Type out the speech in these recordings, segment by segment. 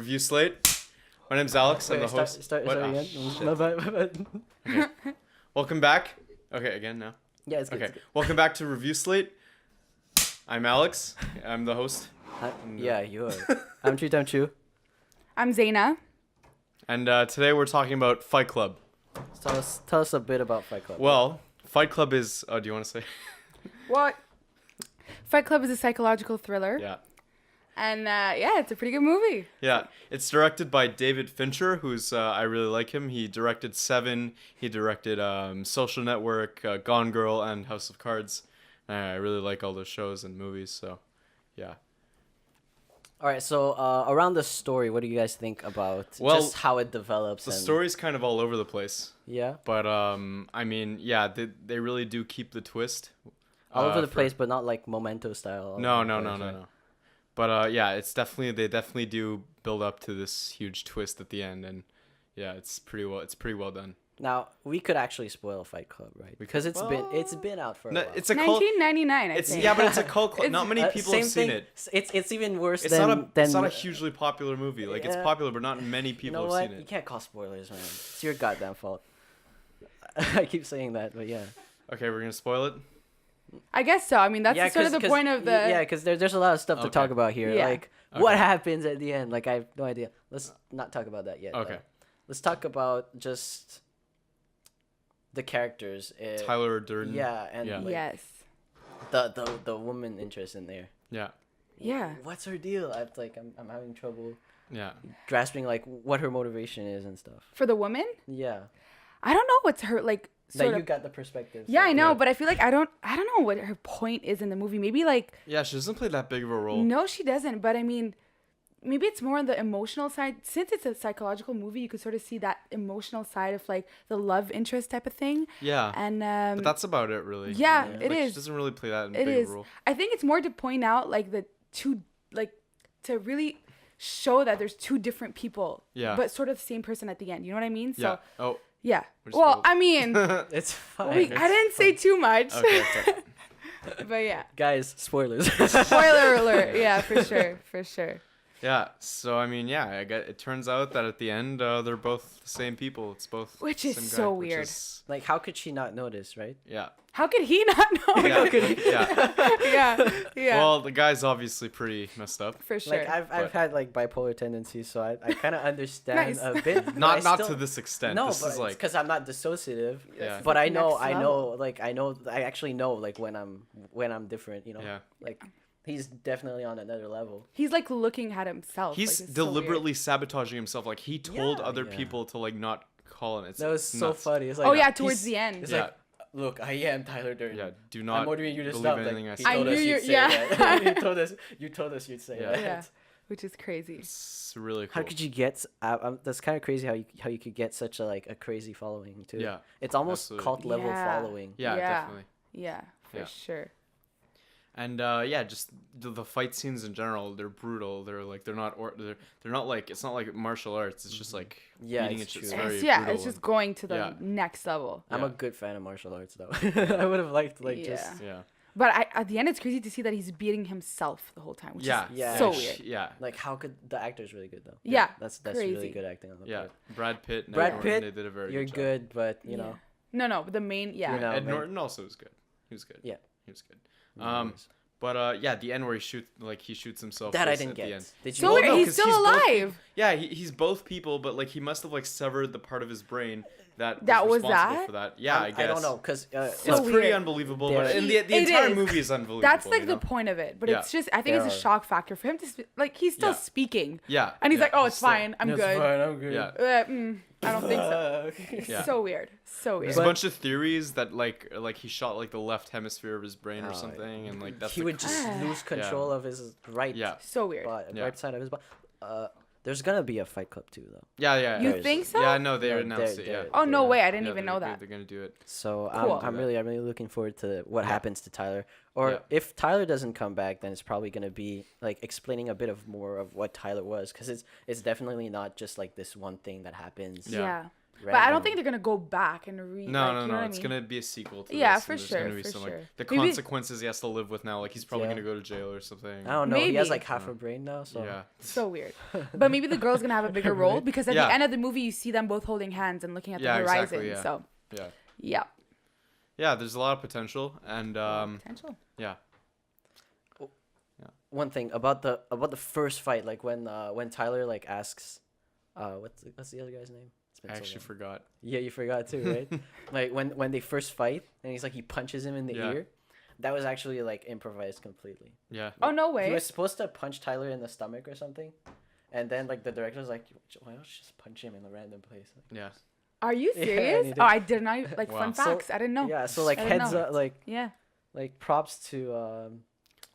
Review Slate. My name's Alex. I'm the host. Start What? again. Shit. My bad. Okay. Welcome back. Okay, again now. Yeah, it's good. Okay. It's good. Welcome back to Review Slate. I'm Alex. I'm the host. Yeah, you are. I'm Chu. I'm Zaina. And today we're talking about Fight Club. Tell us a bit about Fight Club. Well, Fight Club is... Oh, do you want to say? What? Fight Club is a psychological thriller. Yeah. And yeah, it's a pretty good movie. Yeah. It's directed by David Fincher, who's... I really like him. He directed Seven. He directed Social Network, Gone Girl, and House of Cards. I really like all those shows and movies, so yeah. All right, so around the story, what do you guys think about just how it develops? The story's kind of all over the place. Yeah. But I mean, yeah, they really do keep the twist. All over the place, but not like Memento style. No. But yeah, they definitely do build up to this huge twist at the end, and yeah, it's pretty well done. Now we could actually spoil Fight Club, right? Because it's been out for a while. It's a cult. 1999, I think. Yeah, but it's a cult. Not many people have seen it. It's even worse It's not a hugely popular movie. Like it's popular, but not many people have seen it. You can't call spoilers, man. It's your goddamn fault. I keep saying that, but yeah. Okay, we're gonna spoil it. I guess so. I mean, that's sort of the point of the... Yeah, because there's a lot of stuff to talk about here. Yeah. Like, what happens at the end? Like, I have no idea. Let's not talk about that yet. Okay. Let's talk about just the characters. Tyler Durden. Yeah, and Yeah. like, Yes. the woman interest in there. Yeah. Yeah. What's her deal? I'm having trouble Yeah. grasping like what her motivation is and stuff. For the woman? Yeah. I don't know what's her, like, That sort you of... got the perspective. Yeah, I know, Yeah. but I feel like I don't know what her point is in the movie. Maybe, like... Yeah, she doesn't play that big of a role. No, she doesn't. But, I mean... Maybe it's more on the emotional side. Since it's a psychological movie, you could sort of see that emotional side of like the love interest type of thing. Yeah. And but that's about it, really. yeah, Like, it is. She doesn't really play that It big is. of a role. I think it's more to point out like the two, like to really show that there's two different people. Yeah. But sort of the same person at the end. You know what I mean? Yeah. So Oh. yeah. We're Well, spoiled. I mean, It's fine. I didn't say too much. Okay. But yeah. Guys, spoilers. Spoiler alert. Yeah, for sure. For sure. Yeah. So I mean, yeah. It turns out that at the end, they're both the same people. It's both. Which the is same so guy, which weird. is- Like, how could she not notice, right? yeah. How could he not know? Yeah. Yeah. Yeah. Well, the guy's obviously pretty messed up. For sure. Like, I've But- had like bipolar tendencies, so I kind of understand Nice. a bit. but Not I still, to this extent. No, This but is like. because I'm not dissociative. Yeah. But I Next know, level. I actually know like when I'm different. You know. Yeah. Like, he's definitely on another level. He's like looking at himself. He's like, it's so weird. deliberately sabotaging himself. Like he told Yeah. other Yeah. people to like not call him. It's That was so nuts. funny. It's like, Oh yeah, towards he's- the end. It's Yeah. like, look, I am Tyler Durden. Yeah. Do not I'm ordering you to believe stop. anything Like, I he say. I told knew us you- you'd say yeah. that. you told us you'd say Yeah. that. Yeah. Which is crazy. It's really cool. How could you get? That's kind of crazy. How you could get such a crazy following too. Yeah. It's almost Absolutely. cult level Yeah. following. Yeah, Yeah. definitely. Yeah, for Yeah. sure. And yeah, just the fight scenes in general, they're brutal. They're like they're not like it's not like martial arts. It's just like Yeah, beating it's it. true. It's very Yeah, brutal it's just and- going to the Yeah. next level. I'm Yeah. a good fan of martial arts though. I would have liked like just yeah. But at the end, it's crazy to see that he's beating himself the whole time, which Yeah. is Yeah. so Like, weird. Yeah. like how could the actor's really good though. Yeah, That's really crazy. good acting on the Yeah. part. Brad Pitt. And Brad Ed Pitt, Norton, they did a very You're good. good, but you know. No, but the main, yeah. You know, Ed man. Norton also was good. He was good. Yeah. He was good. But yeah, the end where he shoots himself. That I at didn't the get. end. Did you? So weird. no, He's 'cause still he's both alive. Yeah, he's both people, but like he must have like severed the part of his brain that Was responsible that? for that. Yeah, I guess. I don't know because It's So pretty weird. unbelievable, There- but and the It entire is. movie is unbelievable. That's like you the know? point of it. But Yeah. it's just, I think it's a There are- shock factor for him to, like, he's still Yeah. speaking. Yeah. And he's yeah, like, oh, it's still- fine. I'm That's good. fine, I'm good. Yeah. I don't think so. It's Yeah. so weird. So weird. There's a bunch of theories that like he shot like the left hemisphere of his brain Oh, or something, and like that's He the would just Ah. lose control of his right. Yeah. So weird. Yeah. Right side of his body. There's gonna be a Fight Club too, though. Yeah. You There's- think so? Yeah, no, they Yeah, announced they're- it. Yeah. they're- Oh, no Yeah. way. I didn't Yeah, even they're- know they're- that. They're gonna do it. So Cool. I'm really looking forward to what happens to Tyler. Or Yeah. if Tyler doesn't come back, then it's probably gonna be like explaining a bit of more of what Tyler was, because it's definitely not just like this one thing that happens. Yeah. But I don't think they're gonna go back and read. No. It's gonna be a sequel to yeah, this. for sure. For sure. Like, the consequences he has to live with now. Like he's probably gonna go to jail or something. I don't know. Maybe. He has like half a brain now, so Yeah. So weird. But maybe the girl's gonna have a bigger role Right. because at the end of the movie you see them both holding hands and looking at the horizon. Exactly, yeah. So Yeah. Yeah, there's a lot of potential, and potential. yeah. one thing about the first fight, like when Tyler like asks, what's the other guy's name? It's been I so actually long. forgot. Yeah, you forgot too, right? Like when they first fight, and he's like he punches him in the ear. That was actually like improvised completely. Yeah. Oh no way. He was supposed to punch Tyler in the stomach or something, and then like the director was like, "Why don't you just punch him in a random place?" Like, Yeah. Are you Yeah, serious? and he Oh, I did not like Wow. fun facts. I didn't know. Yeah, so like I didn't heads know. up, like Yeah. props to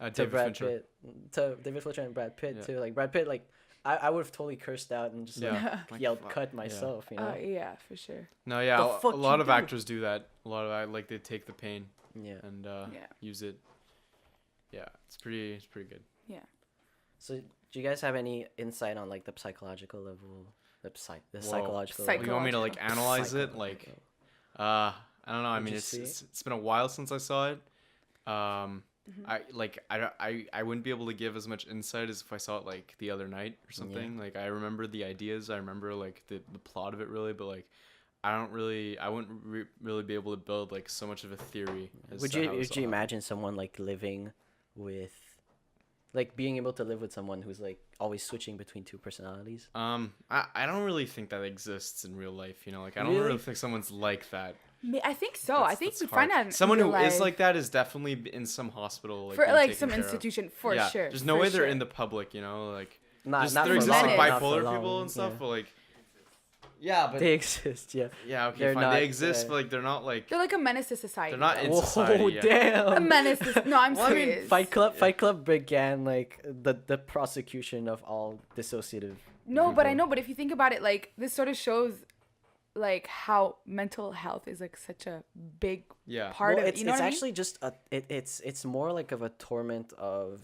David Brad Fincher. Pitt, to David Fincher and Brad Pitt Yeah. too. Like Brad Pitt, like I would have totally cursed out and just like Like, yelled fuck. cut myself, you know? Yeah, for sure. No, yeah, The a fuck lot you of do? actors do that. A lot of like they take the pain Yeah. and Yeah. use it. Yeah, it's pretty good. So do you guys have any insight on like the psychological level, the Whoa. psychological Psych- level? You want me to like analyze it? Psychological. Like, I don't know. I Did mean, you it's, see it's been a while since I saw it. Mm-hmm. I wouldn't be able to give as much insight as if I saw it like the other night or something. Like I remember the ideas, I remember like the plot of it really, but like I wouldn't really be able to build like so much of a theory. As Would to you how this would you all happened. imagine someone like living with, like being able to live with someone who's like always switching between two personalities? I don't really think that exists in real life. You know, like I don't Really? really think someone's like that. I think so. I think That's we hard. find that in Someone real who is life. like that is definitely in some hospital, like, for being like taken some care of. institution for Yeah, sure. there's no for way they're sure. in the public, you know, like Not there for exists long, like not for bipolar long, people and stuff, yeah. but like yeah, but They exist, yeah. yeah, okay, they're fine, not, they exist, uh, but like they're not like They're like a menace to society. they're not though. in Whoa, society. Yeah. damn! A menace to, no, I'm Well, I mean, serious. Fight Club began like the prosecution of all dissociative. No, but I people. know. But if you think about it, like this sort of shows, like how mental health is like such a big Yeah. part Well, of it's it. You know it's what I mean? actually just it's more like of a torment of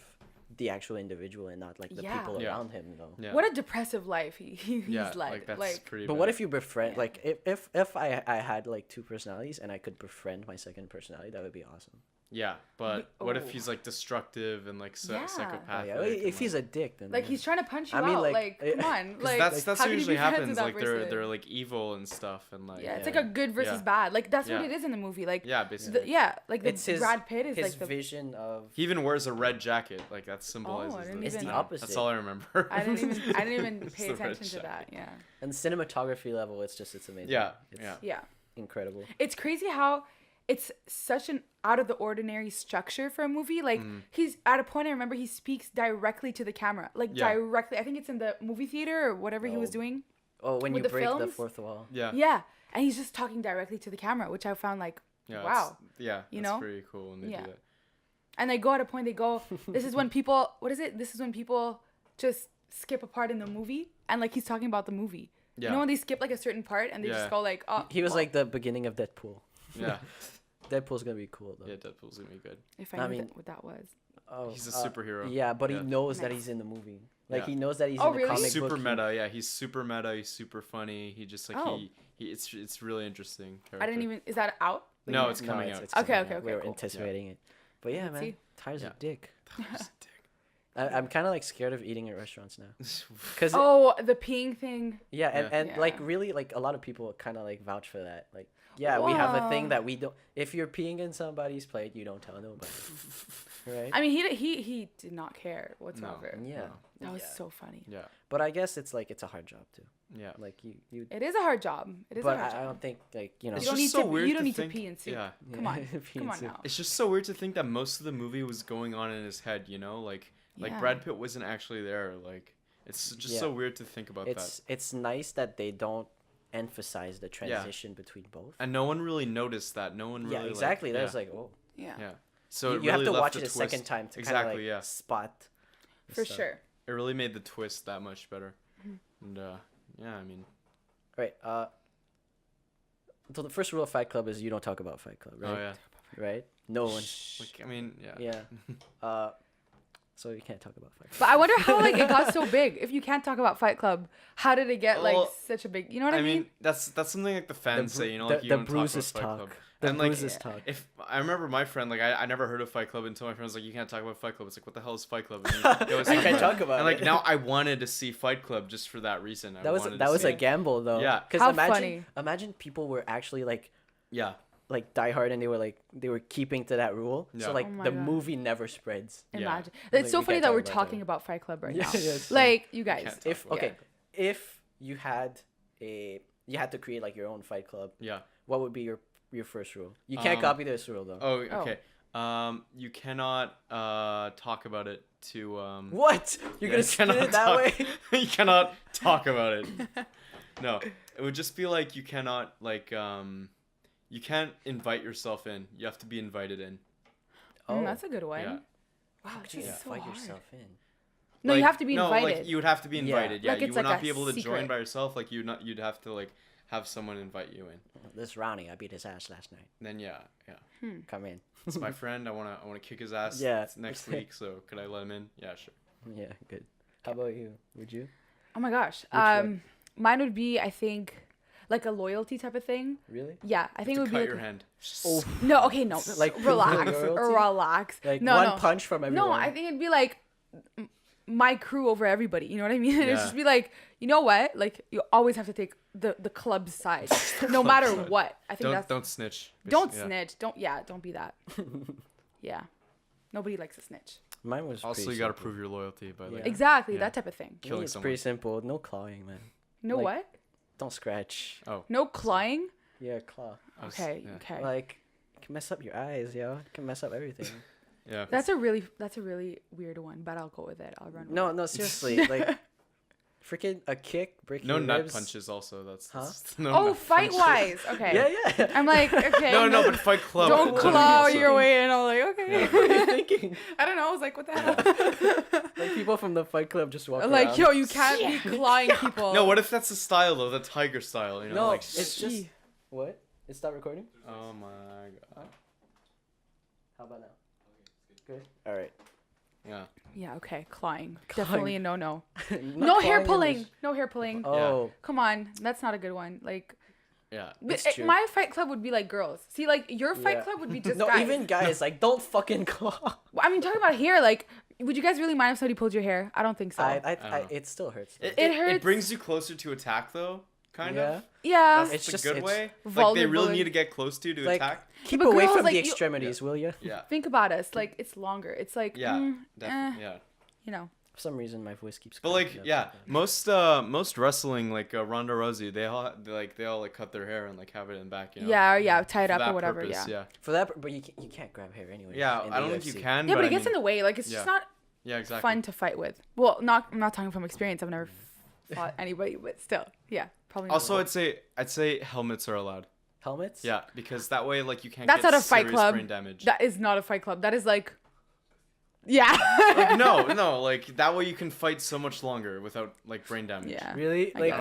the actual individual and not like the Yeah. people Yeah. around him though. Yeah. What a depressive life he's yeah, led. like that's Like, pretty But bad. what if you befriend Yeah. like if I had like two personalities and I could befriend my second personality, that would be awesome. Yeah, but what if Oh. he's like destructive and like Yeah. psychopathic? Oh, yeah, if he's a dick, then like he's trying to punch you I mean, out. like, Like, come on. 'Cause Like, that's how what can you usually be friends happens. with that Like they're person? like evil and stuff and like Yeah, it's Yeah. like a good versus Yeah. bad. Like that's what Yeah. it is in the movie. Like yeah, basically. like the It's his- Brad Pitt is his like the. vision of He even wears a red jacket. Like that symbolizes. I didn't that. it's the even- opposite. That's all I remember. I didn't even It's pay the red attention to that. jacket. Yeah. And cinematography level, it's amazing. Yeah, It's yeah. Yeah. incredible. It's crazy how it's such an out of the ordinary structure for a movie. Like he's at a point I remember he speaks directly to the camera. Like Yeah. directly. I think it's in the movie theater or whatever he was Oh. doing. Oh, when With you the break the films? fourth wall. Yeah. Yeah. And he's just talking directly to the camera, which I found like Yeah, wow. Yeah, You that's know? pretty cool when they Yeah. do that. And they go at a point they go, this is when people what is it? This is when people just skip a part in the movie and like he's talking about the movie. Yeah. You know when they skip like a certain part and they Yeah. just go like, oh, He was well, like the beginning of Deadpool. Yeah. Deadpool's gonna be cool though. Yeah, Deadpool's gonna be good. if I I knew mean- what that was. Oh, He's a superhero. Yeah, but Yeah. he knows that Nice. he's in the movie. Like Yeah. he knows that he's Oh, in the really? comic He's super book. meta. Yeah, he's super meta. He's super funny. He just like Oh. he it's really interesting. I didn't even is that out? No, it's coming out. It's Okay, coming okay, out. We okay, were cool. anticipating it. But yeah, Let's man, see. Tyler's Yeah. a dick. He's a dick. I'm kind of like scared of eating at restaurants now. Cause Oh, the peeing thing. yeah, and Yeah. like really like a lot of people kind of like vouch for that. Like yeah, we have a thing Wow. that we don't. If you're peeing in somebody's plate, you don't tell nobody. Right? I mean, he did not care whatsoever. yeah. No. That was Yeah. so funny. Yeah. But I guess it's like it's a hard job too. Yeah. Like you. It is a hard job. It is But a hard I job. don't think like you know. It's You don't just need so to. weird You don't to need think- to pee in soup. Yeah. Come on. Pee Come in on soup. now. It's just so weird to think that most of the movie was going on in his head, you know? Like Yeah. Brad Pitt wasn't actually there. Like it's just Yeah. so weird to think about that. It's nice that they don't emphasize the transition between both. And no one really noticed that. No one really Yeah, exactly. Like, There's like oh. Yeah. yeah. So You have really to left watch the it a twist. second time to Exactly, kind of like yeah. spot. the For stuff. sure. It really made the twist that much better. Mm-hmm. And yeah, I mean, Right. So the first rule of Fight Club is you don't talk about Fight Club, right? oh yeah. Right. No one. Like I mean, yeah. Yeah. So you can't talk about Fight Club. But I wonder how like it got so big. If you can't talk about Fight Club, how did it get like Well, such a big? You know what I I mean? mean, that's something like the fans say, you know, like you the don't talk about bruises Fight talk. Club. The And like, bruises talk. if I remember my friend, like I never heard of Fight Club until my friend was like, you can't talk about Fight Club. It's like, what the hell is Fight Club? And he always I talked can't about it. talk about And like it. now I wanted to see Fight Club just for that reason. I That was wanted that to was see a it. gamble though. Yeah. Because How imagine funny. imagine people were actually like Yeah. diehard and they were keeping to that rule. Yeah. So like Oh my the God. movie never spreads. Yeah. Imagine. Like, It's so we funny can't that talk we're about talking that. about Fight Club right Yeah, now. yeah, it's Like you guys. can't talk If about okay, if you had you had to create like your own Fight Club, Yeah. what would be your first rule? You can't Um, copy this rule though. Oh, Oh. okay. You cannot talk about it to What? You're yeah, gonna spin it that way? You cannot talk about it. No, it would just be like you cannot like you can't invite yourself in. You have to be invited in. That's a good one. Yeah. Wow, How this could you is so invite hard. yourself in? No, you Like- have to be no, invited. like you would have to be Yeah. invited. Yeah, Like you it's would like not a be able to join secret. by yourself. Like you'd have to like have someone invite you in. This Ronnie, I beat his ass last night. And then yeah. Come in. It's my friend. I wanna kick his ass. Yeah. Next week. So could I let him in? Yeah, sure. Yeah, good. How about you? Would you? Oh my gosh. one? Mine would be I think like a loyalty type of thing. Really? Yeah, I think it To would be cut like your hand. Oh, no. Okay, no. Like relax, loyalty? relax. like no, one no. punch from everyone. No, I think it'd be like my crew over everybody. You know what I mean? It'd Yeah. just be like, you know what? Like you always have to take the club's side, no matter side. what. I think that's Don't snitch. don't Yeah. snitch. Don't be that. Yeah, nobody likes a snitch. Mine was Also, pretty you gotta simple. prove your loyalty by like Yeah. Exactly, Yeah. that type of thing. Me, killing it's someone. pretty simple. No clawing, man. No Like- what? Don't scratch. Oh. No clawing. Yeah, claw. I was- Okay, yeah. okay. Like, it can mess up your eyes, yo. It can mess up everything. Yeah. That's a really weird one, but I'll go with it. I'll run. With No, it. no, seriously. Like, freaking a kick, breaking No your nut ribs. punches also. That's Huh? no Oh, nut fight punches. wise. Okay. Yeah, yeah. I'm like, okay. No, but Fight Club. Don't literally claw also. your way in. I'm like, okay. What are you thinking? I don't know. I was like, what the hell? Like, people from the Fight Club just walk Like, around. yo, you can't be clawing people. No, what if that's the style though? The tiger style, you know? No, like, it's just... Gee. What? It stopped recording? oh my god. How about now? Good. All right. Yeah. Yeah, okay. Clawing. Clawing. Definitely a no. Not No hair clawing pulling. is- No hair pulling. Oh. Come on. That's not a good one. Like, Yeah. That's true. my fight club would be like girls. See, like, your fight Yeah. club would be just No, guys. even guys, like, don't fucking claw. I mean, talking about hair, like, would you guys really mind if somebody pulled your hair? I don't think so. I don't know. it still hurts. though. It hurts. It brings you closer to attack though, kind Yeah. of. yeah. That's It's the just- good it's way. Like they vulnerable really and- need to get close to Like, attack. keep but away girls, from like, the you- extremities, will you? Yeah. Think about us. Like, it's longer. It's like, Yeah. Definitely. Yeah. you know. For some reason, my voice keeps. But cracking like, up yeah, sometimes. most wrestling like Ronda Rousey, they all like cut their hair and like have it in back, you know. Yeah, or yeah, tie it For up that or whatever. purpose, yeah. For that, but you can't grab hair anyway. Yeah, in I the don't think you UFC. can. Yeah, but I it gets in mean- the way. Like, it's yeah. just not Yeah, exactly. fun to fight with. Well, I'm not talking from experience. I've never fought anybody, but still, yeah, probably. Not Also, I'd say helmets are allowed. Helmets. Yeah, because that way like you can't. That's get not a fight serious club. Brain damage. That is not a fight club. That is like, yeah. Like, no, like that way you can fight so much longer without like brain damage. Yeah. Really? I Like,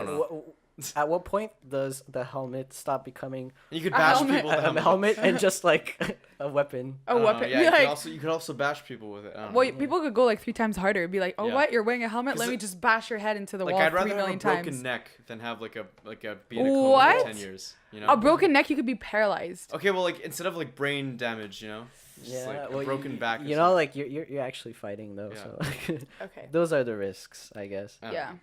guess. at what point does the helmet stop becoming And you could A bash helmet. people with the a helmet and just like a weapon? A I don't know, weapon. Yeah, Be like, you could also bash people with it. I don't well, know. people could go like 3 times harder. Be like, oh, Yeah. what? You're wearing a helmet? 'Cause Let me it- just bash your head into the Like wall I'd 3 rather have a million broken times. neck than have like a be in a coma What? for 10 years. You know. A broken neck, you could be paralyzed. Okay, well, like instead of like brain damage, you know, it's just, like, a well, broken back. or You know, something. like you're actually fighting though, Yeah. so Okay. those are the risks, I guess. Yeah.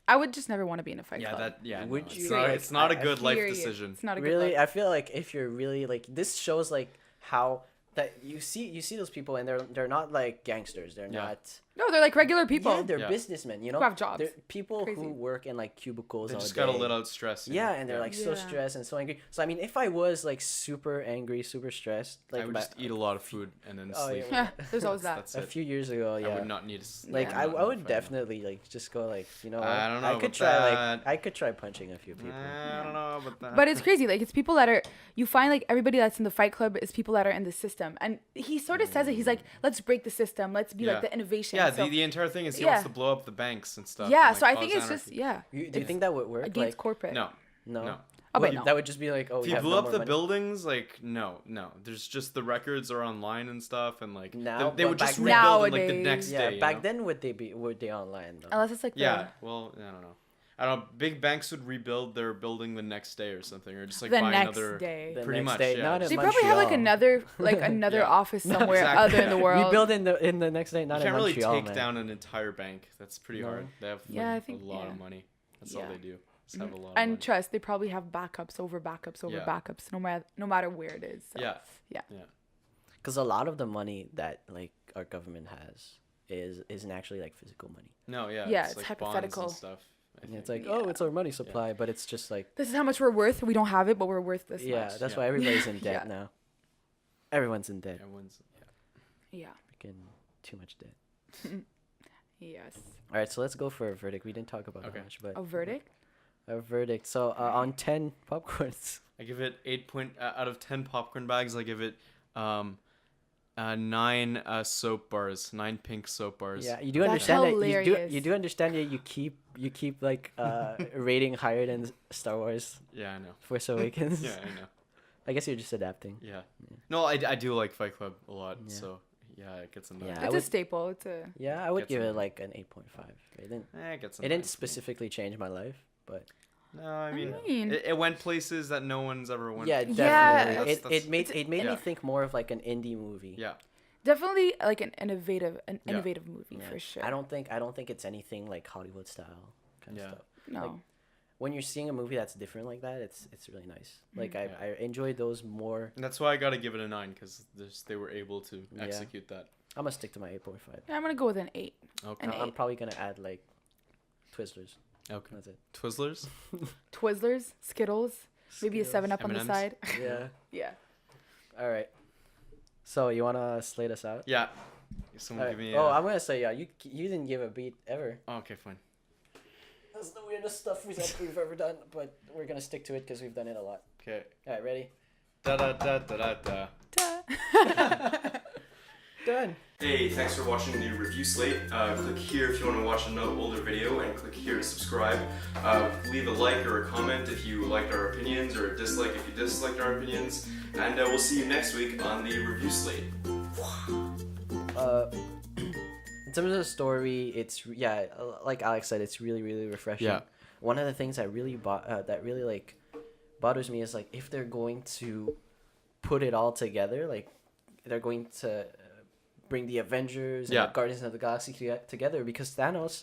I would just never want to be in a fight Yeah, club. Would Would you? you, Not, like, it's not a I good life Period. decision. It's not a good Really, look. I feel like if you're really like this shows like how that you see those people and they're not like gangsters. They're Yeah. not. No, they're like regular people. Yeah, they're Yeah. businessmen. You know, Who have jobs. They're people Crazy. who work in like cubicles They all just day. gotta let out stress. you Yeah, know? and they're like so Yeah. stressed and so angry. So I mean, if I was like super angry, super stressed, like I would just eat a lot of food and then Oh, sleep. yeah. Yeah, there's always that. That's a it. few years ago, yeah. I would not need to. Like Yeah. I not would fight. definitely like just go like I don't know I could about try that. like I could try punching a few people. I don't know about that. But it's crazy. Like, it's people that are, you find like everybody that's in the fight club is people that are in the system. And he sort of says it. He's like, let's break the system. Let's be like Yeah. the innovation. yeah, So- the entire thing is he Yeah. wants to blow up the banks and stuff. yeah. and, so like, I think cause it's just, anarchy. yeah. Do you it's think that would work? against Like corporate. No, no. no. Oh, Well, but no. That would just be like, oh, If we you have blew no up more the money. buildings, like no. There's just the records are online and stuff, and like Now, they but would just back rebuild in, like the Nowadays- next Yeah, day. back then were they online though? Unless it's like Yeah, well, I don't know. I don't know. Big banks would rebuild their building the next day or something, or just like the buy next another. day. The Pretty next much, day, yeah. not They in They probably have like Montreal. another Yeah. office somewhere Exactly, other in the yeah. world. Rebuild in the next day, You not can't in really Montreal, take man. down an entire bank. That's pretty No. hard. They have like, Yeah, I think- a lot yeah. of money. That's Yeah. all they do. Just have a lot of And money. trust, they probably have backups over backups over Yeah. backups, no matter where it is. So, Yeah. yeah. Because a lot of the money that like our government has isn't actually like physical money. No, yeah. Yeah, it's it's like hypothetical. bonds and stuff. I And it's think. like, oh, it's our money supply, but it's just like, This is how much we're worth. We don't have it, but we're worth this yeah, much. that's Yeah. why everybody's in debt Yeah. now. Everyone's in debt. Everyone's. Yeah. Yeah. Freaking too much debt. Yes. All right, so let's go for a verdict. We didn't talk about Okay. that much, but A verdict? a verdict. So on 10 popcorns. I give it 8 out of 10 popcorn bags. I give it 9 soap bars, 9 pink soap bars. Yeah, you do That's understand that hilarious. you do understand that you keep like rating higher than Star Wars Yeah, I know. Force Awakens. Yeah, I know. I guess you're just adapting. Yeah. No, I do like Fight Club a lot, Yeah. so yeah, it gets in there. Yeah. I It's would- a staple. It's a. Yeah, I would Gets give in it there. like an 8.5. It gets in It there didn't for me. specifically change my life, but No, I mean, mean- it went places that no one's ever went. yeah, Yeah. definitely. That's- It made Yeah. me think more of like an indie movie. Yeah. Definitely like an innovative Yeah. movie Yeah. for sure. I don't think it's anything like Hollywood style kind Yeah. of stuff. No. like, When you're seeing a movie that's different like that, it's really nice. Like Yeah. I enjoy those more. And that's why I gotta give it a 9 because they were able to Yeah. execute that. I'm gonna stick to my 8.5. Yeah, I'm gonna go with an 8. Okay. An I'm 8. probably gonna add like Twizzlers. Okay. That's it. Twizzlers. Twizzlers, Skittles, maybe a Skittles. 7-Up on the M&Ms. side. Yeah. Yeah. All right. So you wanna slate us out? Yeah. Someone All give right. me. Oh, I'm gonna say yeah. You didn't give a beat ever. Oh, okay, fine. That's the weirdest stuff we've ever done, but we're gonna stick to it because we've done it a lot. Okay. All right, ready? Da da da da da da. Ta. Done. Hey, thanks for watching the review slate. Click here if you want to watch another older video, and click here to subscribe. Leave a like or a comment if you liked our opinions, or a dislike if you disliked our opinions. And we'll see you next week on the review slate. In terms of the story, it's like Alex said, it's really really refreshing. Yeah. One of the things that really like bothers me is like if they're going to put it all together, like they're going to bring the Avengers and Yeah. the Guardians of the Galaxy together, because Thanos